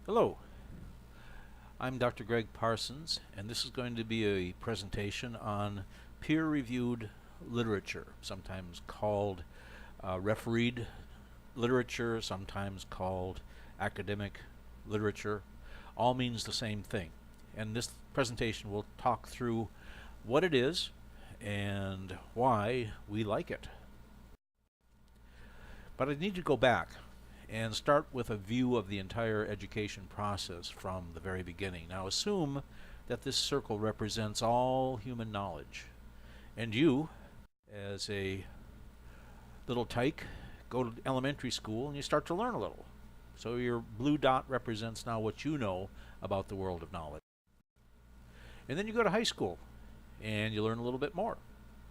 Hello, I'm Dr. Greg Parsons, and this is going to be a presentation on peer-reviewed literature, sometimes called refereed literature, sometimes called academic literature. All means the same thing. And this presentation will talk through what it is and why we like it. But I need to go back and start with a view of the entire education process from the very beginning. Now assume that this circle represents all human knowledge, and you, as a little tyke, go to elementary school and you start to learn a little. So your blue dot represents now what you know about the world of knowledge. And then you go to high school and you learn a little bit more,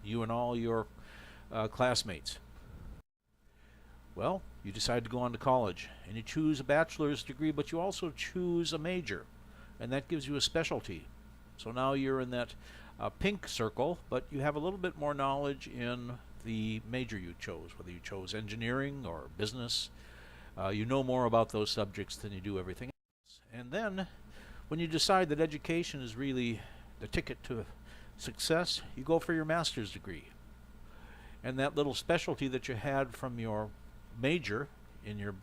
you and all your classmates. Well, you decide to go on to college and you choose a bachelor's degree, but you also choose a major, and that gives you a specialty. So now you're in that pink circle, but you have a little bit more knowledge in the major you chose, whether you chose engineering or business. You know more about those subjects than you do everything else. And then when you decide that education is really the ticket to success, you go for your master's degree. And that little specialty that you had from your major in your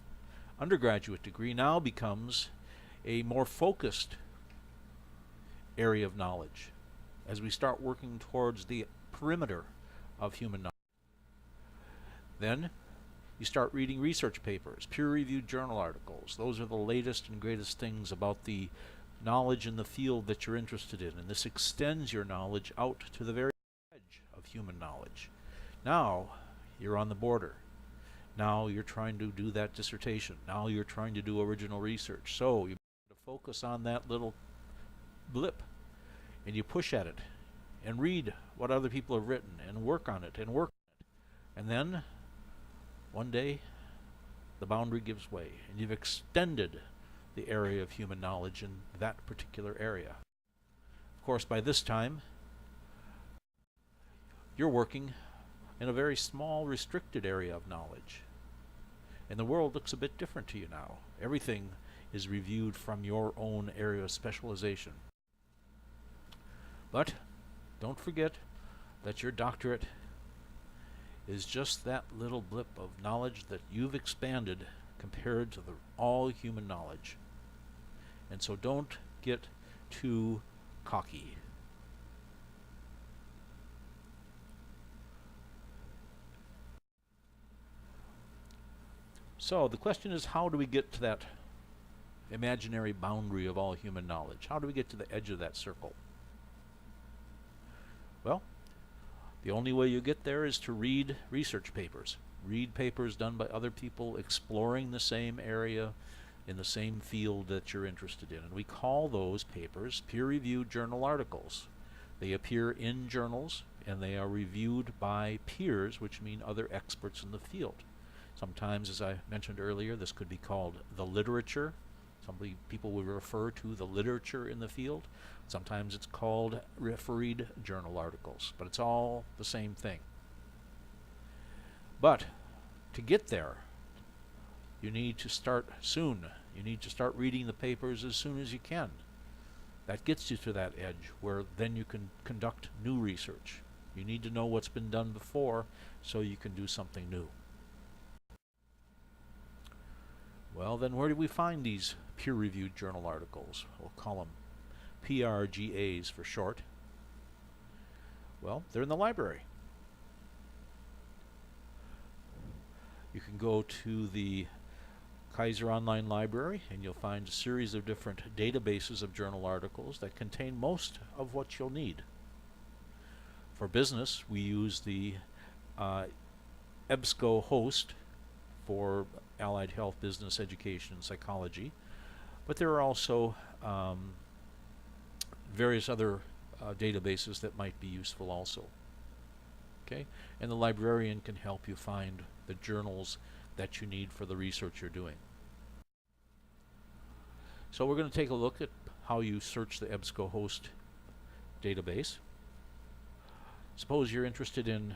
undergraduate degree now becomes a more focused area of knowledge as we start working towards the perimeter of human knowledge. Then you start reading research papers, peer-reviewed journal articles. Those are the latest and greatest things about the knowledge in the field that you're interested in, and this extends your knowledge out to the very edge of human knowledge. Now you're on the border. Now you're trying to do that dissertation. Now you're trying to do original research. So you focus on that little blip and you push at it and read what other people have written and work on it and work on it. And then one day the boundary gives way and you've extended the area of human knowledge in that particular area. Of course, by this time you're working in a very small, restricted area of knowledge. And the world looks a bit different to you now. Everything is reviewed from your own area of specialization. But don't forget that your doctorate is just that little blip of knowledge that you've expanded compared to all human knowledge. And so don't get too cocky. So the question is, how do we get to that imaginary boundary of all human knowledge? How do we get to the edge of that circle? Well, the only way you get there is to read research papers. Read papers done by other people exploring the same area in the same field that you're interested in. And we call those papers peer-reviewed journal articles. They appear in journals and they are reviewed by peers, which mean other experts in the field. Sometimes, as I mentioned earlier, this could be called the literature. Some people will refer to the literature in the field. Sometimes it's called refereed journal articles, but it's all the same thing. But to get there, you need to start soon. You need to start reading the papers as soon as you can. That gets you to that edge where then you can conduct new research. You need to know what's been done before so you can do something new. Well, then where do we find these peer-reviewed journal articles? We'll call them PRGAs for short. Well, they're in the library. You can go to the Kaiser Online Library and you'll find a series of different databases of journal articles that contain most of what you'll need. For business, we use the EBSCOhost for allied health, business, education, and psychology. But there are also various other databases that might be useful also. Okay? And the librarian can help you find the journals that you need for the research you're doing. So we're going to take a look at how you search the EBSCOhost database. Suppose you're interested in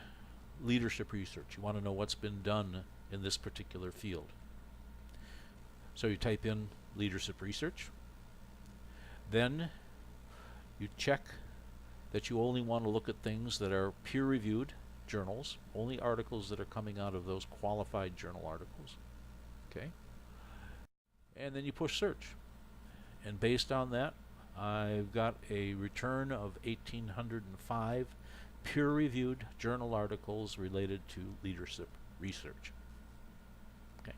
leadership research. You want to know what's been done in this particular field. So you type in leadership research. Then you check that you only want to look at things that are peer-reviewed journals, only articles that are coming out of those qualified journal articles. Okay? And then you push search. And based on that, I've got a return of 1,805 peer-reviewed journal articles related to leadership research. Okay.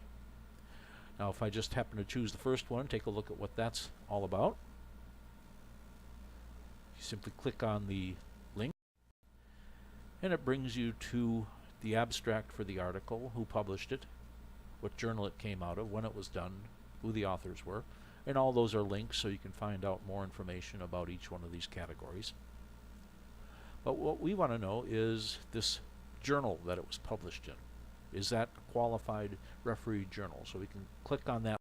Now if I just happen to choose the first one, take a look at what that's all about. You simply click on the link, and it brings you to the abstract for the article, who published it, what journal it came out of, when it was done, who the authors were, and all those are links so you can find out more information about each one of these categories. But what we want to know is this journal that it was published in. Is that a qualified refereed journal? So we can click on that,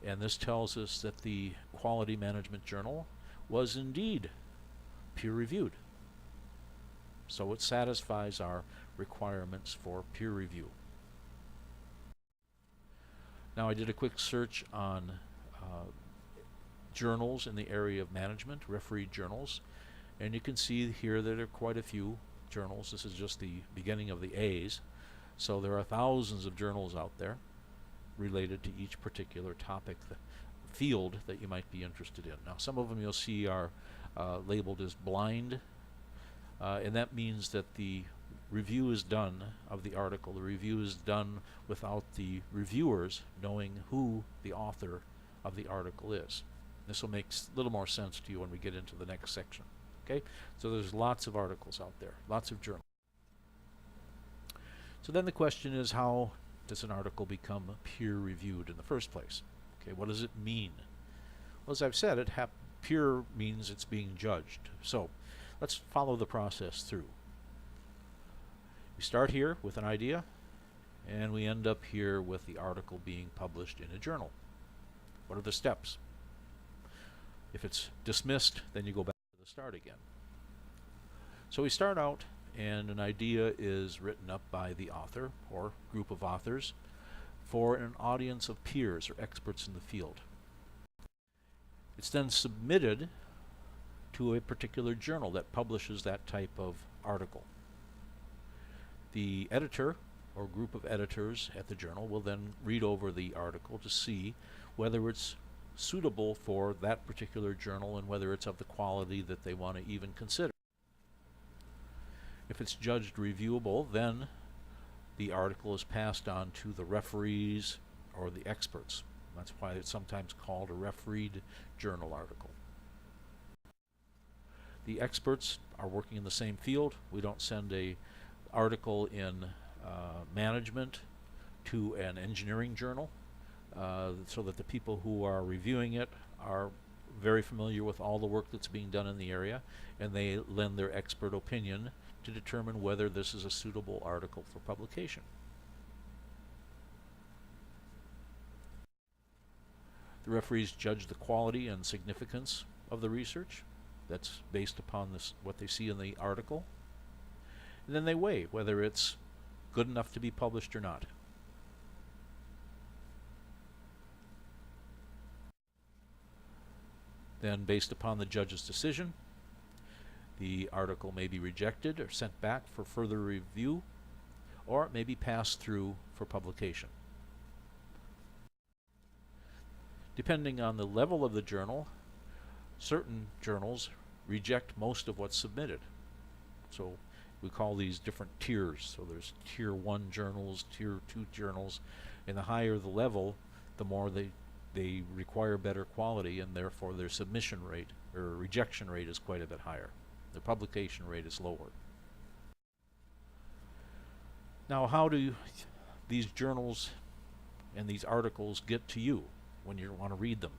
and this tells us that the Quality Management Journal was indeed peer-reviewed. So it satisfies our requirements for peer review. Now I did a quick search on journals in the area of management, refereed journals, and you can see here that there are quite a few journals. This is just the beginning of the A's. So there are thousands of journals out there related to each particular topic, field that you might be interested in. Now some of them you'll see are labeled as blind, and that means that the review is done of the article. The review is done without the reviewers knowing who the author of the article is. This will make a little more sense to you when we get into the next section. Okay, so there's lots of articles out there, lots of journals. So then the question is, how does an article become peer-reviewed in the first place? Okay, what does it mean? Well, as I've said, peer means it's being judged. So let's follow the process through. We start here with an idea, and we end up here with the article being published in a journal. What are the steps? If it's dismissed, then you go back to the start again. So we start out, and an idea is written up by the author or group of authors for an audience of peers or experts in the field. It's then submitted to a particular journal that publishes that type of article. The editor or group of editors at the journal will then read over the article to see whether it's suitable for that particular journal and whether it's of the quality that they want to even consider. If it's judged reviewable, then the article is passed on to the referees or the experts. That's why it's sometimes called a refereed journal article. The experts are working in the same field. We don't send a article in management to an engineering journal, so that the people who are reviewing it are very familiar with all the work that's being done in the area, and they lend their expert opinion to determine whether this is a suitable article for publication. The referees judge the quality and significance of the research. That's based upon what they see in the article. And then they weigh whether it's good enough to be published or not. Then, based upon the judge's decision, the article may be rejected or sent back for further review, or it may be passed through for publication. Depending on the level of the journal, certain journals reject most of what's submitted. So we call these different tiers. So there's tier 1 journals, tier 2 journals, and the higher the level, the more they require better quality, and therefore their submission rate or rejection rate is quite a bit higher. The publication rate is lower. Now, how do these journals and these articles get to you when you want to read them?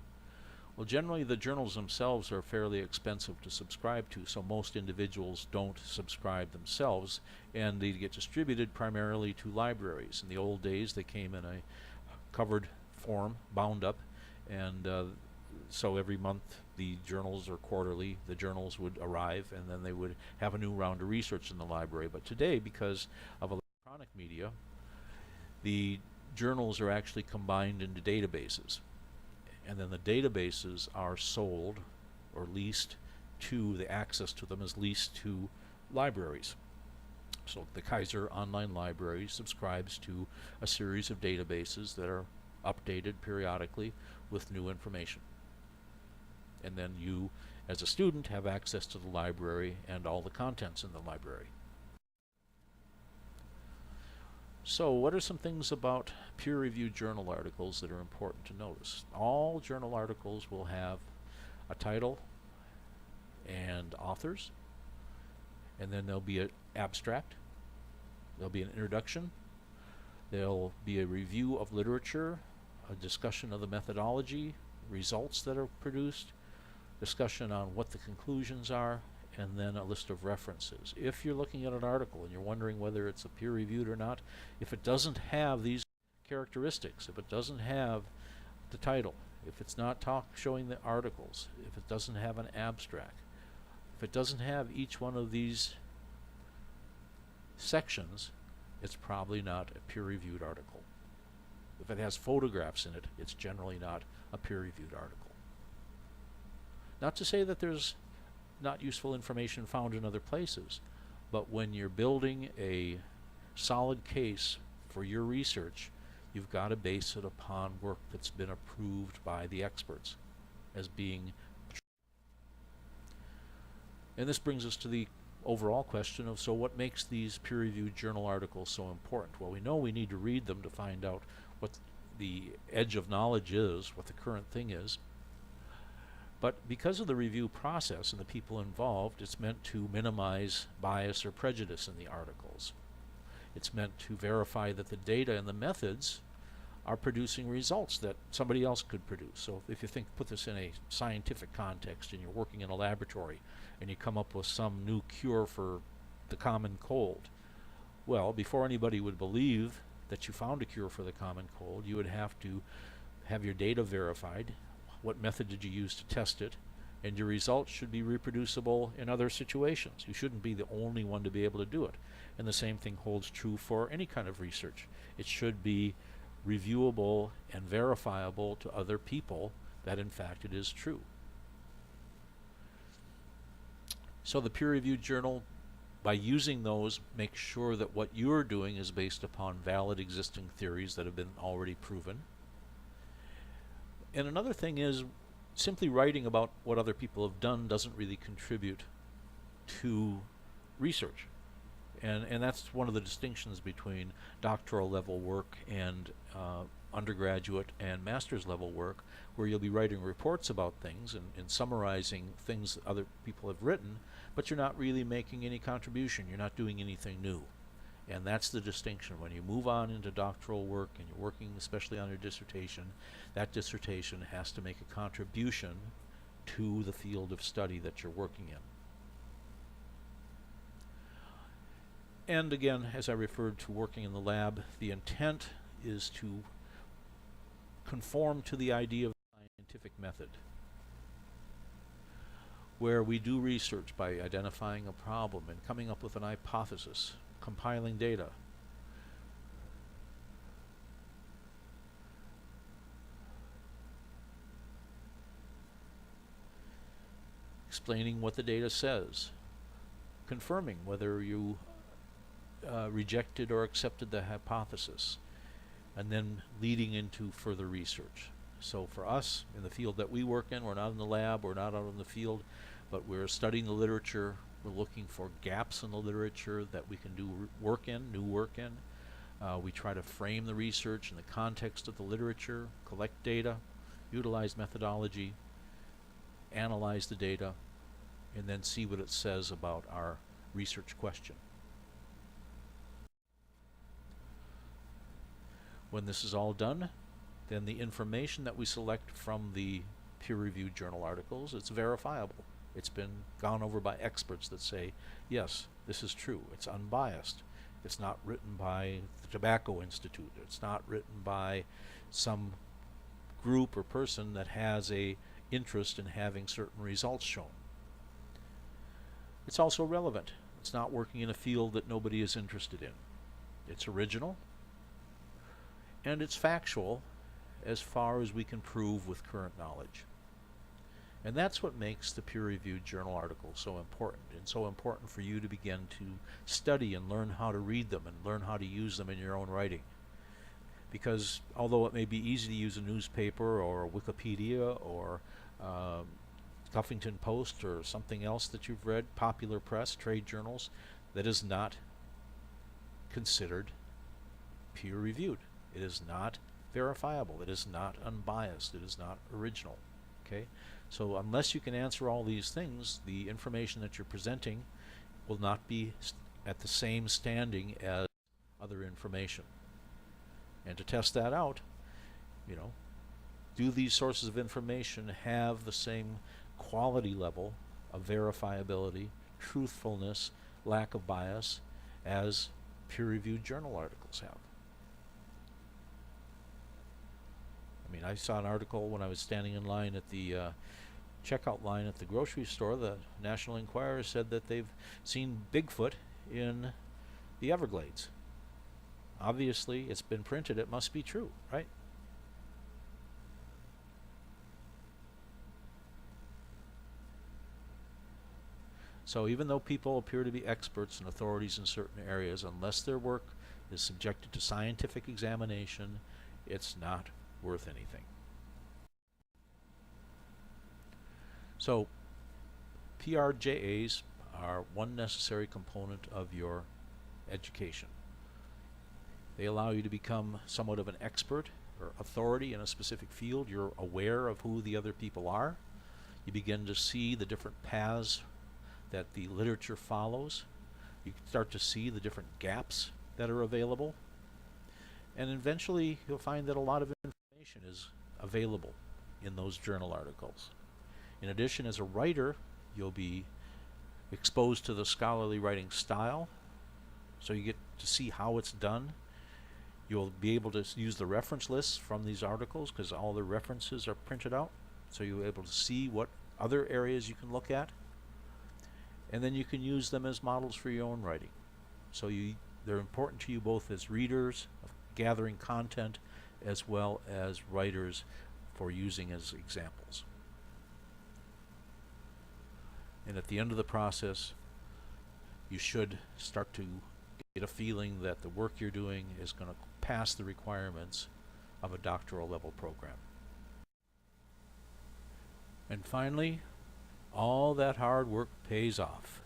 Well, generally the journals themselves are fairly expensive to subscribe to, so most individuals don't subscribe themselves, and they get distributed primarily to libraries. In the old days, they came in a covered form, bound up, and so every month the journals, or quarterly, the journals would arrive, and then they would have a new round of research in the library. But today, because of electronic media, the journals are actually combined into databases, and then the databases are sold or leased to, the access to them is leased to libraries. So the Kaiser Online Library subscribes to a series of databases that are updated periodically with new information. And then you, as a student, have access to the library and all the contents in the library. So what are some things about peer-reviewed journal articles that are important to notice? All journal articles will have a title and authors, and then there'll be an abstract, there'll be an introduction, there'll be a review of literature, a discussion of the methodology, results that are produced, discussion on what the conclusions are, and then a list of references. If you're looking at an article and you're wondering whether it's a peer-reviewed or not, if it doesn't have these characteristics, if it doesn't have the title, if it's not showing the articles, if it doesn't have an abstract, if it doesn't have each one of these sections, it's probably not a peer-reviewed article. If it has photographs in it, it's generally not a peer-reviewed article. Not to say that there's not useful information found in other places, but when you're building a solid case for your research, you've got to base it upon work that's been approved by the experts as being true. And this brings us to the overall question of, so what makes these peer-reviewed journal articles so important? Well, we know we need to read them to find out what the edge of knowledge is, what the current thing is. But because of the review process and the people involved, it's meant to minimize bias or prejudice in the articles. It's meant to verify that the data and the methods are producing results that somebody else could produce. So if you put this in a scientific context and you're working in a laboratory and you come up with some new cure for the common cold, well, before anybody would believe that you found a cure for the common cold, you would have to have your data verified. What method did you use to test it? And your results should be reproducible in other situations. You shouldn't be the only one to be able to do it. And the same thing holds true for any kind of research. It should be reviewable and verifiable to other people that in fact it is true. So the peer-reviewed journal, by using those, make sure that what you're doing is based upon valid existing theories that have been already proven. And another thing is, simply writing about what other people have done doesn't really contribute to research. And that's one of the distinctions between doctoral level work and undergraduate and master's level work, where you'll be writing reports about things and summarizing things that other people have written, but you're not really making any contribution. You're not doing anything new. And that's the distinction. When you move on into doctoral work and you're working especially on your dissertation, that dissertation has to make a contribution to the field of study that you're working in. And again, as I referred to working in the lab, the intent is to conform to the idea of the scientific method, where we do research by identifying a problem and coming up with an hypothesis, compiling data, explaining what the data says, confirming whether you rejected or accepted the hypothesis, and then leading into further research. So for us, in the field that we work in, we're not in the lab, we're not out in the field, but we're studying the literature. We're looking for gaps in the literature that we can do new work in. We try to frame the research in the context of the literature, collect data, utilize methodology, analyze the data, and then see what it says about our research question. When this is all done, then the information that we select from the peer-reviewed journal articles, it's verifiable. It's been gone over by experts that say, yes, this is true. It's unbiased. It's not written by the Tobacco Institute. It's not written by some group or person that has a interest in having certain results shown. It's also relevant. It's not working in a field that nobody is interested in. It's original. and it's factual as far as we can prove with current knowledge. And that's what makes the peer-reviewed journal article so important, and so important for you to begin to study and learn how to read them and learn how to use them in your own writing. Because although it may be easy to use a newspaper or Wikipedia or Huffington Post or something else that you've read, popular press, trade journals, that is not considered peer-reviewed. It is not verifiable. It is not unbiased. It is not original. Okay? So unless you can answer all these things, the information that you're presenting will not be at the same standing as other information. And to test that out, do these sources of information have the same quality level of verifiability, truthfulness, lack of bias as peer-reviewed journal articles have? I mean, I saw an article when I was standing in line at the checkout line at the grocery store. The National Enquirer said that they've seen Bigfoot in the Everglades. Obviously, it's been printed. It must be true, right? So even though people appear to be experts and authorities in certain areas, unless their work is subjected to scientific examination, it's not worth anything. So PRJAs are one necessary component of your education. They allow you to become somewhat of an expert or authority in a specific field. You're aware of who the other people are. You begin to see the different paths that the literature follows. You start to see the different gaps that are available. And eventually you'll find that a lot of information is available in those journal articles. In addition, as a writer, you'll be exposed to the scholarly writing style, so you get to see how it's done. You'll be able to use the reference lists from these articles because all the references are printed out, so you'll be able to see what other areas you can look at, and then you can use them as models for your own writing. So they're important to you both as readers of gathering content as well as writers for using as examples. And at the end of the process, you should start to get a feeling that the work you're doing is going to pass the requirements of a doctoral level program. And finally, all that hard work pays off.